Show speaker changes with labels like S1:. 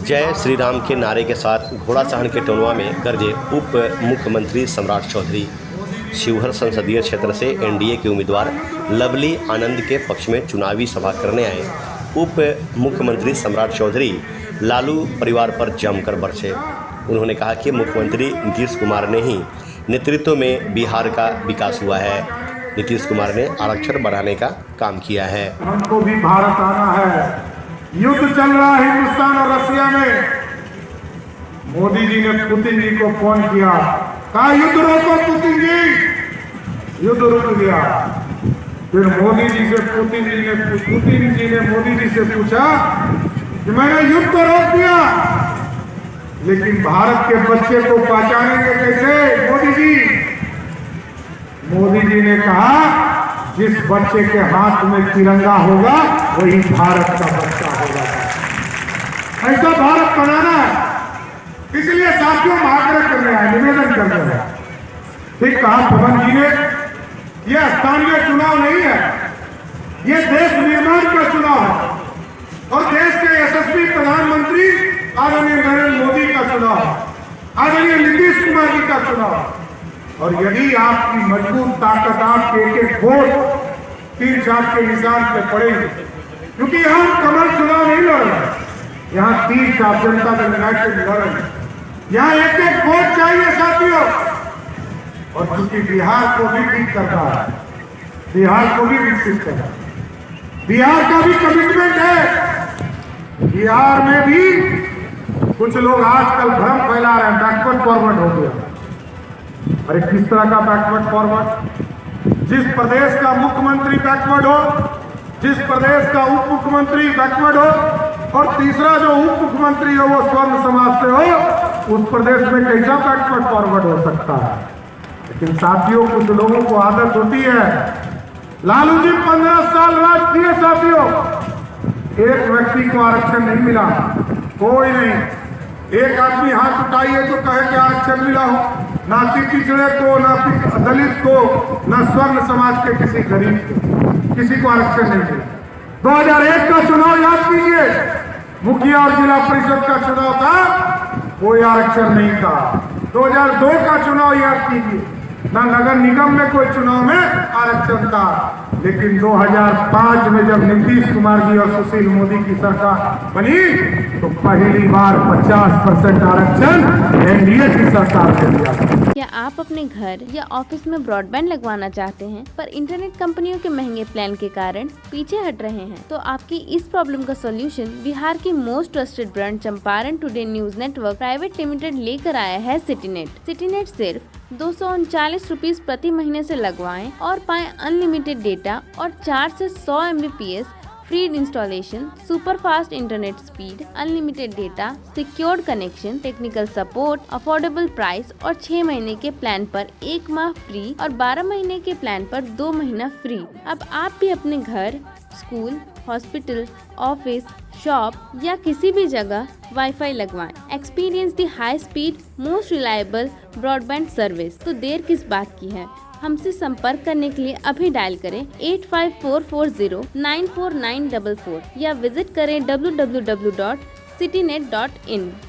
S1: जय श्री राम के नारे के साथ घोड़ासहन के टोनवा में गरजे उप मुख्यमंत्री सम्राट चौधरी। शिवहर संसदीय क्षेत्र से एनडीए के उम्मीदवार लवली आनंद के पक्ष में चुनावी सभा करने आए उप मुख्यमंत्री सम्राट चौधरी लालू परिवार पर जमकर बरसे। उन्होंने कहा कि मुख्यमंत्री नीतीश कुमार ने ही नेतृत्व में बिहार का विकास हुआ है। नीतीश कुमार ने आरक्षण बढ़ाने का काम किया है।
S2: हमको भी भारत आना है। युद्ध चल रहा है हिंदुस्तान और रशिया में। मोदी जी ने पुतिन जी को फोन किया, कहा युद्ध रोको पुतिन जी। युद्ध रुक गया। फिर मोदी जी से पुतिन जी ने मोदी जी से पूछा कि मैंने युद्ध तो रोक दिया, लेकिन भारत के बच्चे को पहचानेंगे कैसे मोदी जी? मोदी जी ने कहा जिस बच्चे के हाथ में तिरंगा होगा वही भारत का बच्चा होगा। ऐसा भारत बनाना है। इसलिए साथियों हम आग्रह करने आए, निवेदन कर रहे हैं। ठीक कहा पवन जी ने, यह स्थानीय चुनाव नहीं है, यह देश निर्माण का चुनाव है और देश के यशस्वी प्रधानमंत्री आदरणीय नरेंद्र मोदी का चुनाव है, आदरणीय नीतीश कुमार जी का चुनाव है। और यदि आपकी मजबूत ताकत आपके एक वोट तीर छाप के निशान पे पड़ेंगे, क्योंकि यहाँ कमल चुनाव नहीं लड़ रहे, यहाँ तीर छाप जनता दल यूनाइटेड लड़ रहे हैं। यहाँ एक वोट चाहिए साथियों। और क्योंकि बिहार को भी ठीक करना है, बिहार को भी विकसित करना है, बिहार का भी कमिटमेंट है। बिहार में भी कुछ लोग आजकल भ्रम फैला रहे हैं, बैकवर्ड फॉरवर्ड हो गया। अरे किस तरह का बैकवर्ड फॉरवर्ड? जिस प्रदेश का मुख्यमंत्री बैकवर्ड हो, जिस प्रदेश का उप मुख्यमंत्री बैकवर्ड हो और तीसरा जो उप मुख्यमंत्री हो वो स्वर्ण समाज से हो, उस प्रदेश में कैसा बैकवर्ड फॉरवर्ड हो सकता है? लेकिन साथियों कुछ लोगों को आदत होती है। लालू जी 15 साल राज किए साथियों, एक व्यक्ति को आरक्षण नहीं मिला, कोई नहीं। एक आदमी हाथ उठाइए तो कहे कि आरक्षण मिला हो, ना पिछड़े को, ना दलित को, ना स्वर्ण समाज के किसी गरीब को, किसी को आरक्षण नहीं मिला। 2001 का चुनाव याद कीजिए, मुखिया और जिला परिषद का चुनाव था, कोई आरक्षण नहीं था। 2002 का चुनाव याद कीजिए, ना नगर निगम में कोई चुनाव में आरक्षण था। लेकिन 2005 में जब नीतीश कुमार जी और सुशील मोदी की सरकार बनी तो पहली बार 50% आरक्षण एनडीए की सरकार से दिया।
S3: क्या आप अपने घर या ऑफिस में ब्रॉडबैंड लगवाना चाहते हैं पर इंटरनेट कंपनियों के महंगे प्लान के कारण पीछे हट रहे हैं? तो आपकी इस प्रॉब्लम का सॉल्यूशन बिहार की most trusted brand Champaran today news network private limited लेकर आया है सिटीनेट। सिटीनेट सिर्फ 239 रुपीज प्रति महीने से लगवाएं और पाएं अनलिमिटेड डेटा और 4 से 100 Mbps free installation, super fast internet speed, unlimited data, secured connection, technical support, affordable price और 6 महीने के प्लान पर 1 माह फ्री और 12 महीने के प्लान पर 2 महीना फ्री। अब आप भी अपने घर, स्कूल, हॉस्पिटल, ऑफिस, शॉप या किसी भी जगह वाईफाई लगवाएं। Experience the high speed most reliable broadband service. तो देर किस बात की है? हमसे संपर्क करने के लिए अभी डायल करें 8544094944 या विजिट करें www.citynet.in।